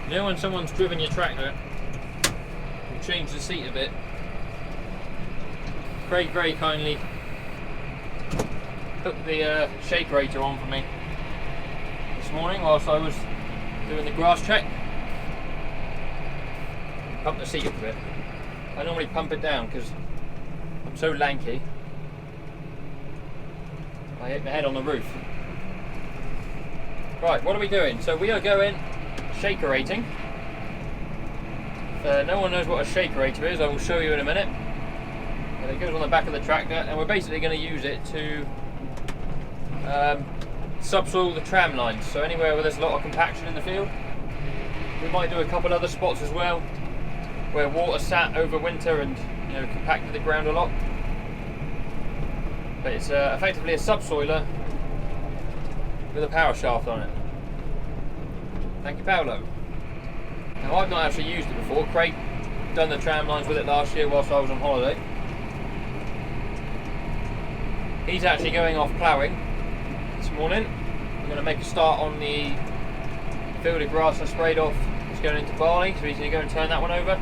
You know when someone's driven your tractor, you change the seat a bit. Craig very kindly hooked the Shakerator on for me this morning whilst I was doing the grass check. Pump the seat up a bit. I normally pump it down because I'm so lanky. I hit my head on the roof. Right, what are we doing? So we are going shakerating. If no one knows what a shakerator is, I will show you in a minute. And it goes on the back of the tractor, and we're basically going to use it to subsoil the tram lines. So anywhere where there's a lot of compaction in the field. We might do a couple other spots as well, where water sat over winter and compacted the ground a lot. But it's effectively a subsoiler with a power shaft on it. Thank you, Paolo. Now I've not actually used it before. Craig done the tram lines with it last year whilst I was on holiday. He's actually going off ploughing this morning. We're going to make a start on the field of grass I sprayed off. It's going into barley, so he's going to go and turn that one over.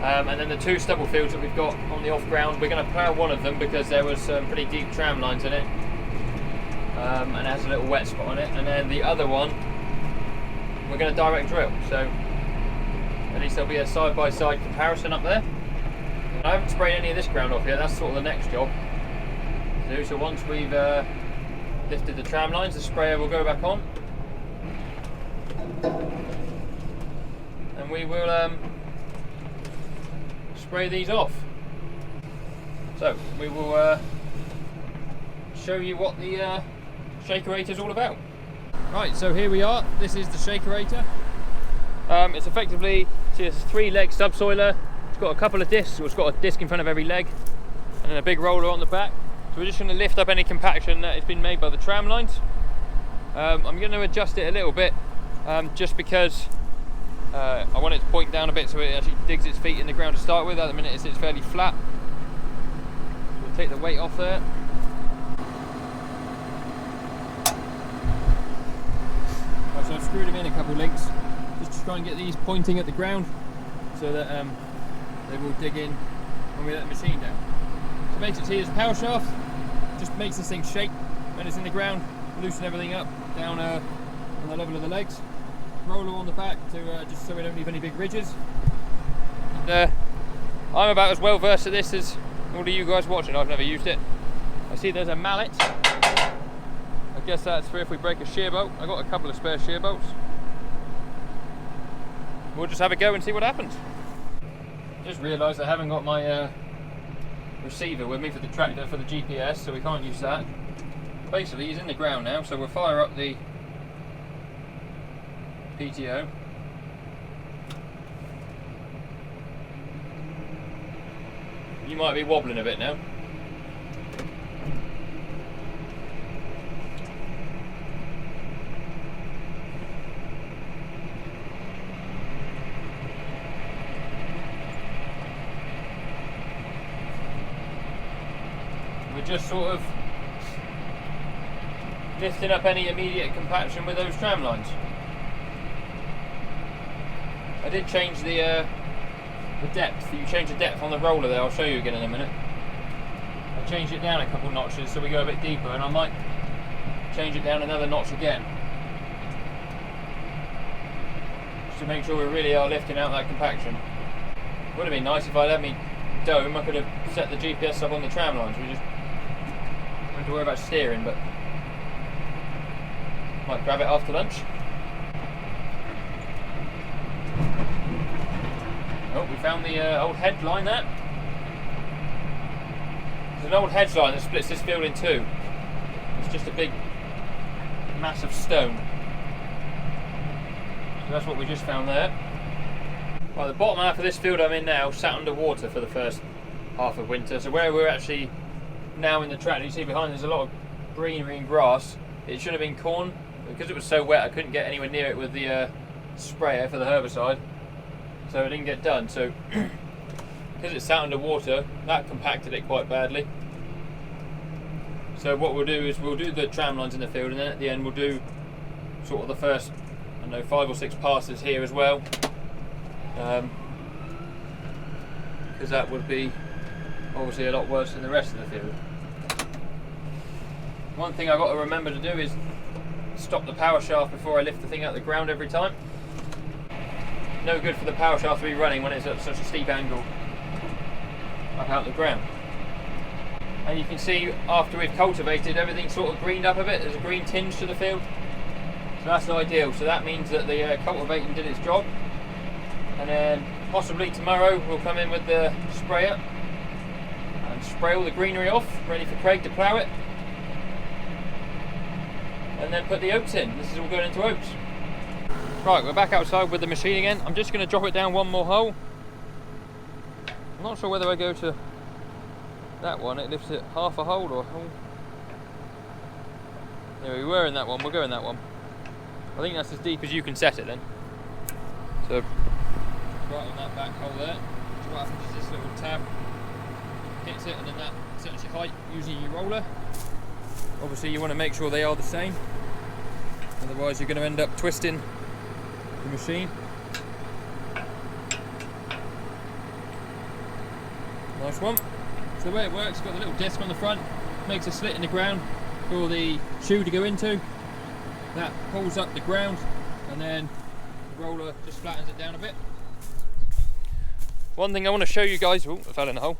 And then the two stubble fields that we've got on the off ground, we're going to plough one of them because there was some pretty deep tram lines in it. And it has a little wet spot on it. And then the other one, we're going to direct drill. So at least there'll be a side-by-side comparison up there. And I haven't sprayed any of this ground off yet. That's sort of the next job to do. So once we've lifted the tram lines, the sprayer will go back on. And we will spray these off. So we will show you what the Shakerator is all about. Right, so here we are. This is the Shakerator. It's effectively, see, it's a 3-leg subsoiler. It's got a couple of discs. It's got a disc in front of every leg, and then a big roller on the back. So we're just going to lift up any compaction that has been made by the tram lines. I'm going to adjust it a little bit, just because I want it to point down a bit so it actually digs its feet in the ground to start with. At the minute it's fairly flat. So we'll take the weight off there. Right, so I've screwed them in a couple links just to try and get these pointing at the ground so that they will dig in when we let the machine down. So basically there's a power shaft, just makes this thing shake when it's in the ground, loosen everything up down on the level of the legs. Roller on the back to just so we don't leave any big ridges. And, I'm about as well versed at this as all of you guys watching. I've never used it. I see there's a mallet. I guess that's for if we break a shear bolt. I've got a couple of spare shear bolts. We'll just have a go and see what happens. Just realised I haven't got my receiver with me for the tractor for the GPS, so we can't use that. Basically he's in the ground now, so we'll fire up the PTO. You might be wobbling a bit now. We're just sort of lifting up any immediate compaction with those tram lines. I did change the depth. You change the depth on the roller there. I'll show you again in a minute. I changed it down a couple notches so we go a bit deeper, and I might change it down another notch again, just to make sure we really are lifting out that compaction. Would have been nice if I'd had me dome. I could have set the GPS up on the tram lines. We just don't have to worry about steering, but might grab it after lunch. Oh, we found the old headline there. There's an old headline that splits this field in two. It's just a big, massive stone. So that's what we just found there. Well, the bottom half of this field I'm in now sat underwater for the first half of winter. So where we're actually now in the tractor, you see behind there's a lot of greenery and grass. It should have been corn. Because it was so wet I couldn't get anywhere near it with the sprayer for the herbicide. So it didn't get done. So because it sat underwater, that compacted it quite badly. So what we'll do is we'll do the tram lines in the field, and then at the end we'll do sort of the first, know, 5 or 6 passes here as well, because that would be obviously a lot worse than the rest of the field. One thing I've got to remember to do is stop the power shaft before I lift the thing out of the ground every time. No good for the power shaft to be running when it's at such a steep angle up out the ground. And you can see after we've cultivated, everything sort of greened up a bit. There's a green tinge to the field, so that's ideal. So that means that the cultivating did its job, and then possibly tomorrow we'll come in with the sprayer and spray all the greenery off, ready for Craig to plough it, and then put the oats in. This is all going into oats. Right, we're back outside with the machine again. I'm just going to drop it down one more hole. I'm not sure whether I go to that one, it lifts it half a hole or a hole. Yeah, we were in that one, we'll go in that one. I think that's as deep as you can set it then. So, right on that back hole there. So what happens is this little tab hits it, and then that sets your height using your roller. Obviously you want to make sure they are the same, otherwise you're going to end up twisting the machine. Nice one. So the way it works, it's got the little disc on the front, makes a slit in the ground for the shoe to go into. That pulls up the ground, and then the roller just flattens it down a bit. One thing I want to show you guys, oh, I fell in a hole.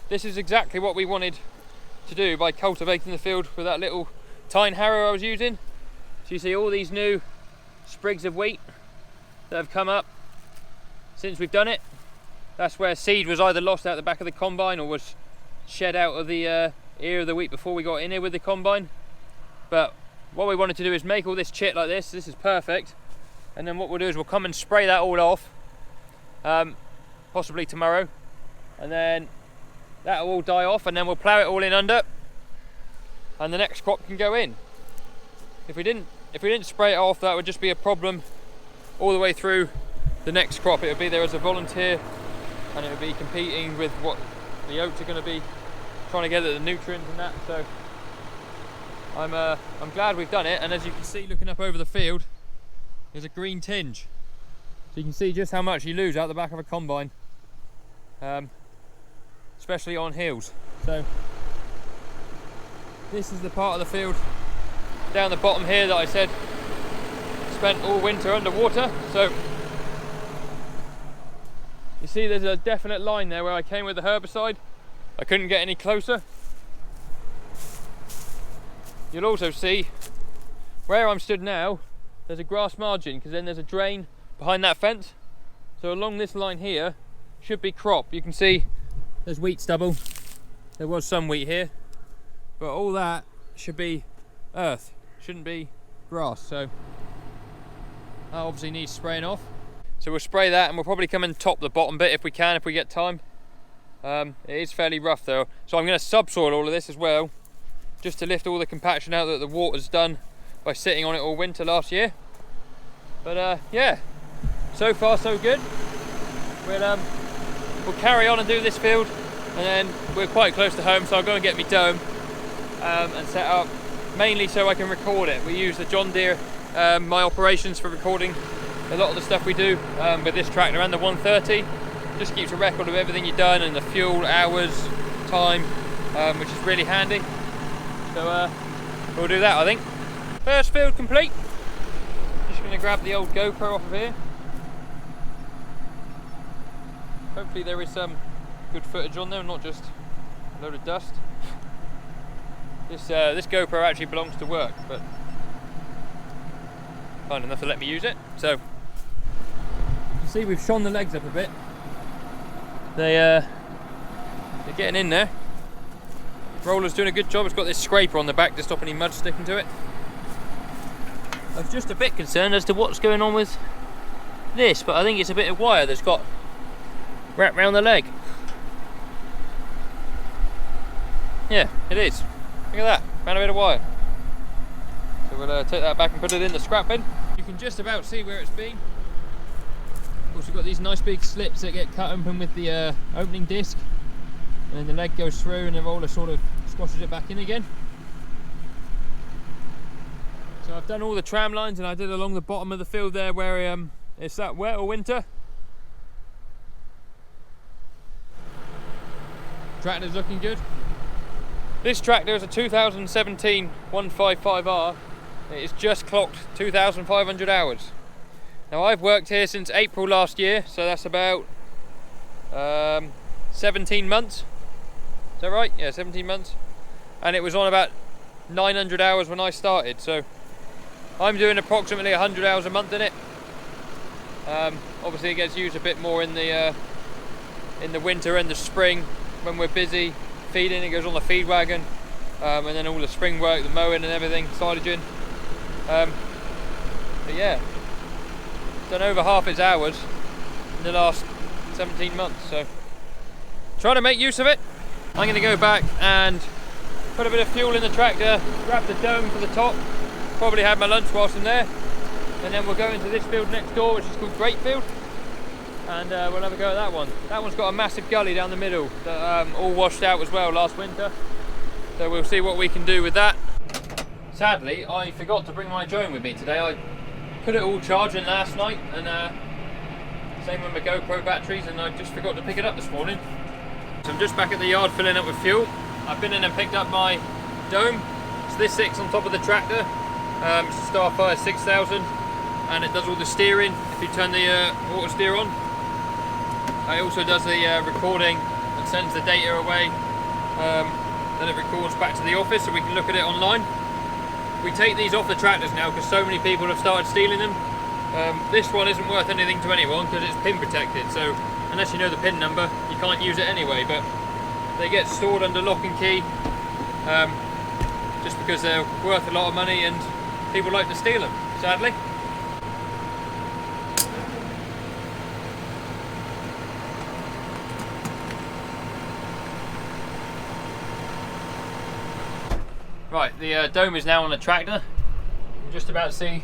This is exactly what we wanted to do by cultivating the field with that little tine harrow I was using. So you see all these new sprigs of wheat that have come up since we've done it. That's where seed was either lost out the back of the combine or was shed out of the ear of the wheat before we got in here with the combine. But what we wanted to do is make all this chit like this. This is perfect. And then what we'll do is we'll come and spray that all off, possibly tomorrow. And then that'll all die off, and then we'll plough it all in under, and the next crop can go in. If we didn't spray it off, that would just be a problem all the way through the next crop. It would be there as a volunteer, and it would be competing with what the oats are going to be trying to get at the nutrients and that. So I'm glad we've done it. And as you can see, looking up over the field, there's a green tinge, so you can see just how much you lose out the back of a combine, especially on hills. So this is the part of the field down the bottom here that I said spent all winter underwater. So you see there's a definite line there where I came with the herbicide. I couldn't get any closer. You'll also see where I'm stood now, there's a grass margin, because then there's a drain behind that fence. So along this line here should be crop. You can see there's wheat stubble. There was some wheat here, but all that should be earth, shouldn't be grass. So that obviously needs spraying off. So we'll spray that, and we'll probably come and top the bottom bit if we can, if we get time. It is fairly rough though, so I'm going to subsoil all of this as well, just to lift all the compaction out that the water's done by sitting on it all winter last year. But yeah, so far so good. We'll carry on and do this field, and then we're quite close to home, so I'll go and get my dome and set up, mainly so I can record it. We use the John Deere, my operations, for recording a lot of the stuff we do with this tractor and the 130. Just keeps a record of everything you've done and the fuel, hours, time, which is really handy. So we'll do that, I think. First field complete. Just going to grab the old GoPro off of here. Hopefully there is some good footage on there, not just a load of dust. This GoPro actually belongs to work, but kind enough to let me use it. So you see we've shone the legs up a bit. They're getting in there. Roller's doing a good job. It's got this scraper on the back to stop any mud sticking to it. I was just a bit concerned as to what's going on with this, but I think it's a bit of wire that's got wrapped around the leg. Yeah, it is. Look at that, found a bit of wire. So we'll take that back and put it in the scrap bin. You can just about see where it's been. Of course, we've got these nice big slips that get cut open with the opening disc, and then the leg goes through and the roller sort of squashes it back in again. So I've done all the tram lines, and I did along the bottom of the field there where it's that wet or winter. Tractor's looking good. This tractor is a 2017 155R. It's just clocked 2,500 hours. Now I've worked here since April last year, so that's about 17 months. Is that right? Yeah, 17 months. And it was on about 900 hours when I started, so I'm doing approximately 100 hours a month in it. Obviously it gets used a bit more in the winter and the spring when we're busy feeding. It goes on the feed wagon, and then all the spring work, the mowing and everything, silaging. But yeah, done over half its hours in the last 17 months, so trying to make use of it. I'm going to go back and put a bit of fuel in the tractor, grab the dome for the top, probably have my lunch whilst I'm there, and then we'll go into this field next door, which is called Great Field, and we'll have a go at that one. That one's got a massive gully down the middle that all washed out as well last winter, so we'll see what we can do with that. Sadly, I forgot to bring my drone with me today. I put it all charging last night, and same with my GoPro batteries, and I just forgot to pick it up this morning. So I'm just back at the yard filling up with fuel. I've been in and picked up my dome. So this sits on top of the tractor. It's a Starfire 6000, and it does all the steering if you turn the auto steer on. It also does the recording and sends the data away. Then it records back to the office so we can look at it online. We take these off the tractors now because so many people have started stealing them. This one isn't worth anything to anyone because it's pin protected, so unless you know the pin number you can't use it anyway, but they get stored under lock and key just because they're worth a lot of money and people like to steal them, sadly. Right, the dome is now on the tractor. I'm just about to see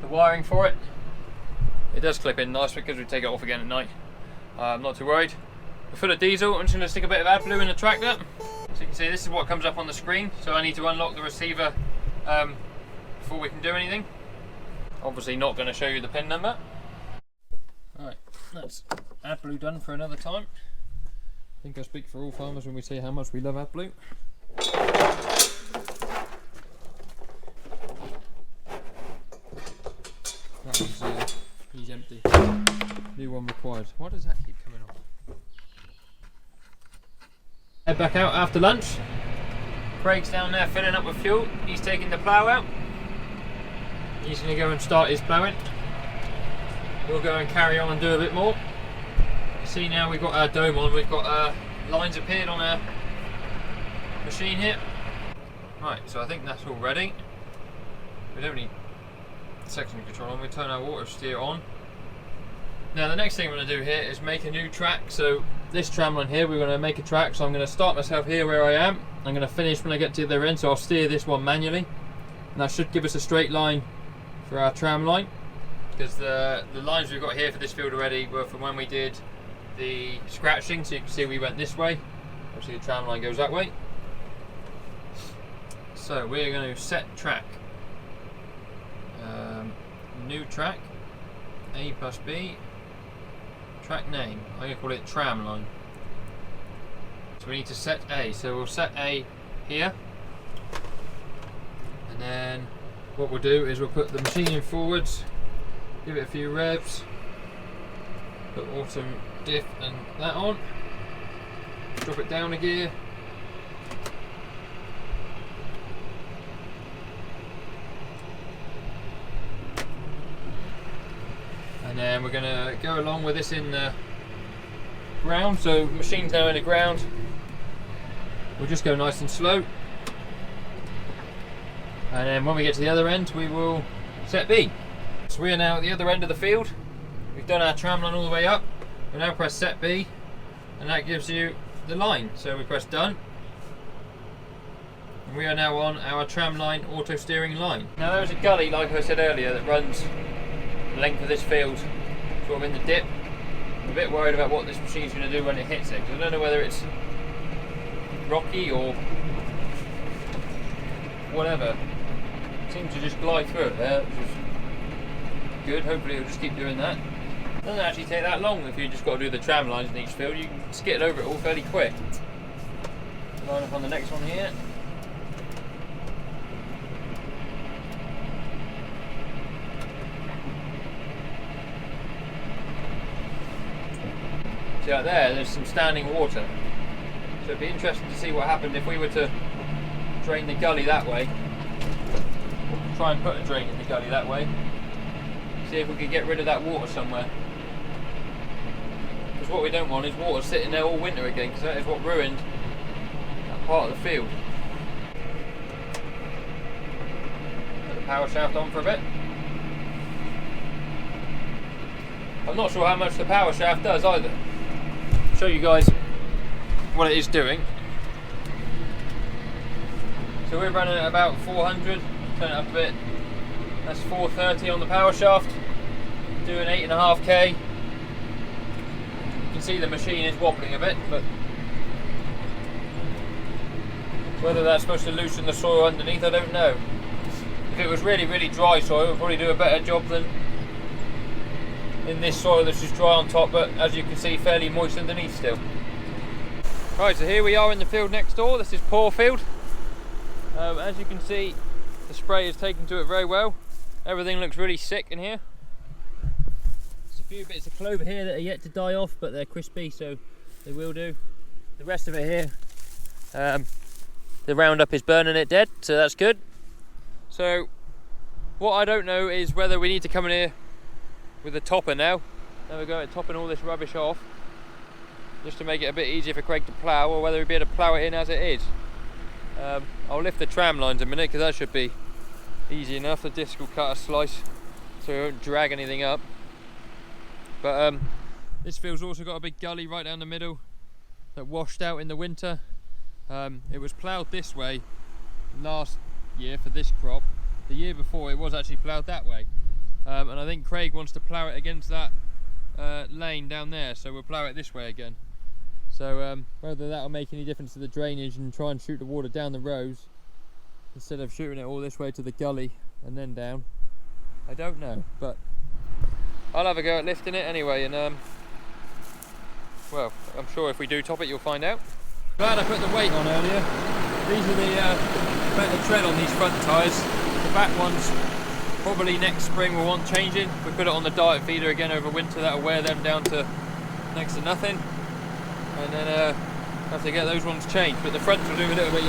the wiring for it. It does clip in nice because we take it off again at night. I'm not too worried. We're full of diesel. I'm just going to stick a bit of AdBlue in the tractor. So you can see this is what comes up on the screen. So I need to unlock the receiver before we can do anything. Obviously not going to show you the pin number. Alright, that's AdBlue done for another time. I think I speak for all farmers when we say how much we love AdBlue. That one's he's empty. New one required. Why does that keep coming on? Head back out after lunch. Craig's down there filling up with fuel. He's taking the plough out. He's going to go and start his ploughing. We'll go and carry on and do a bit more. You see now we've got our dome on. We've got lines appeared on our machine here. Right, so I think that's all ready. We don't need section control on. We turn our water steer on. Now the next thing we're going to do here is make a new track. So this tram line here, we're going to make a track. So I'm going to start myself here where I am. I'm going to finish when I get to the other end, so I'll steer this one manually, and that should give us a straight line for our tram line, because the lines we've got here for this field already were from when we did the scratching. So you can see we went this way. Obviously the tram line goes that way. So we're going to set track. New track, A plus B, track name, I'm going to call it Tram Line. So we need to set A, so we'll set A here, and then what we'll do is we'll put the machine in forwards, give it a few revs, put auto diff and that on, drop it down a gear, and then we're going to go along with this in the ground. So machine's now in the ground. We'll just go nice and slow. And then when we get to the other end, we will set B. So we are now at the other end of the field. We've done our tram line all the way up. We now press set B, and that gives you the line. So we press done. And we are now on our tram line auto steering line. Now there's a gully, like I said earlier, that runs the length of this field, sort of in the dip. I'm a bit worried about what this machine's going to do when it hits it, because I don't know whether it's rocky or whatever. seems to just glide through it there, which is good. Hopefully it'll just keep doing that. It doesn't actually take that long if you just got to do the tram lines in each field. You can skid over it all fairly quick. Line up on the next one here. See out there's some standing water. So it'd be interesting to see what happened if we were to drain the gully that way. Try and put a drain in the gully that way. See if we could get rid of that water somewhere. Because what we don't want is water sitting there all winter again, because that is what ruined that part of the field. Put the power shaft on for a bit. I'm not sure how much the power shaft does either. I'll show you guys what it is doing. So we're running at about 400, turn it up a bit. That's 430 on the power shaft, doing 8.5k. You can see the machine is wobbling a bit, but whether that's supposed to loosen the soil underneath, I don't know. If it was really, really dry soil, it would probably do a better job than in this soil that's just dry on top, but as you can see, fairly moist underneath still. Right, so here we are in the field next door. This is poor field. As you can see, the spray is taken to it very well. Everything looks really sick in here. There's a few bits of clover here that are yet to die off, but they're crispy, so they will do. The rest of it here, the Roundup is burning it dead, so that's good. So what I don't know is whether we need to come in here with a topper now. There we go, topping all this rubbish off, just to make it a bit easier for Craig to plough, or whether we'd be able to plough it in as it is. I'll lift the tram lines a minute, because that should be easy enough. The disc will cut a slice so it won't drag anything up. But this field's also got a big gully right down the middle that washed out in the winter. It was ploughed this way last year for this crop. The year before it was actually ploughed that way. And I think Craig wants to plough it against that lane down there, so we'll plough it this way again. So whether that'll make any difference to the drainage and try and shoot the water down the rows instead of shooting it all this way to the gully and then down, I don't know, but I'll have a go at lifting it anyway, and well, I'm sure if we do top it, you'll find out. Glad I put the weight on earlier. These are the better tread on these front tyres. The back ones probably next spring will want changing. We put it on the diet feeder again over winter, that'll wear them down to next to nothing. And then have to get those ones changed, but the fronts will do a little bit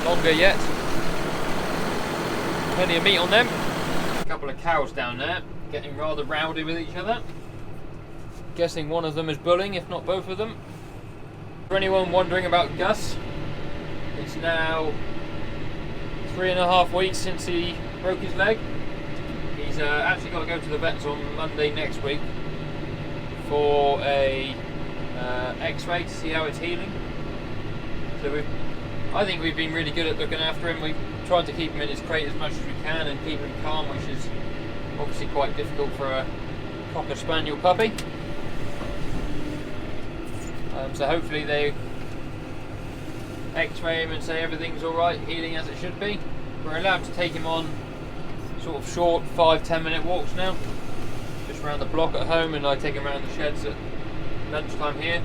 longer yet. Plenty of meat on them. A couple of cows down there getting rather rowdy with each other. Guessing one of them is bullying, if not both of them. For anyone wondering about Gus, it's now 3.5 weeks since he broke his leg. He's actually got to go to the vets on Monday next week for a x-ray to see how it's healing. So I think we've been really good at looking after him. We've tried to keep him in his crate as much as we can and keep him calm, which is obviously quite difficult for a Cocker Spaniel puppy. So hopefully they x-ray him and say everything's alright, healing as it should be. We're allowed to take him on sort of short 5-10 minute walks now, just around the block at home, and I take him around the sheds at lunchtime here.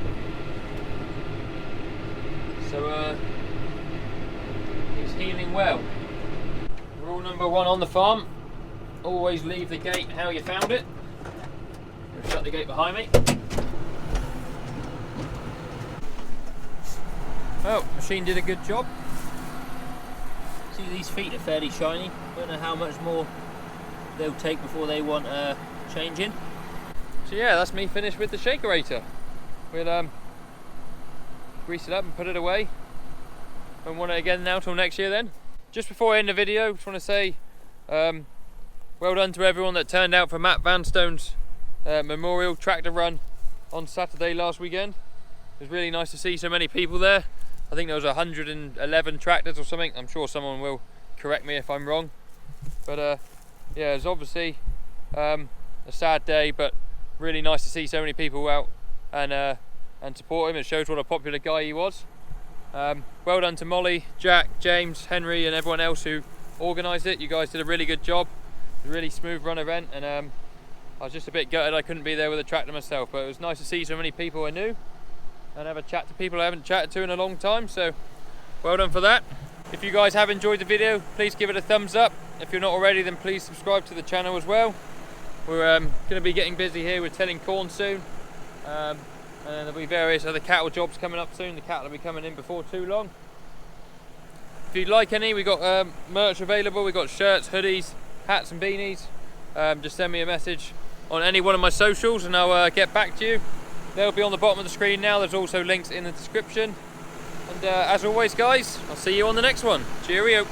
So he's healing well. Rule number 1 on the farm: always leave the gate how you found it. I'll shut the gate behind me. Well, machine did a good job. See, these feet are fairly shiny. Don't know how much more they'll take before they want changing. So yeah, that's me finished with the Shakerator. We'll grease it up and put it away. Won't want it again now till next year then. Just before I end the video, just want to say well done to everyone that turned out for Matt Vanstone's memorial tractor run on Saturday last weekend. It was really nice to see so many people there. I think there was 111 tractors or something. I'm sure someone will correct me if I'm wrong. But yeah, it was obviously a sad day, but really nice to see so many people out and support him. It shows what a popular guy he was. Well done to Molly, Jack, James, Henry and everyone else who organised it. You guys did a really good job. It was a really smooth run event, and I was just a bit gutted I couldn't be there with the tractor myself, but it was nice to see so many people I knew and have a chat to people I haven't chatted to in a long time, so well done for that. If you guys have enjoyed the video, please give it a thumbs up. If you're not already, then please subscribe to the channel as well. We're going to be getting busy here with tilling corn soon, and then there'll be various other cattle jobs coming up soon. The cattle will be coming in before too long. If you'd like any, we got merch available. We got shirts, hoodies, hats and beanies. Just send me a message on any one of my socials and I'll get back to you. They'll be on the bottom of the screen now. There's also links in the description. And as always guys, I'll see you on the next one. Cheerio.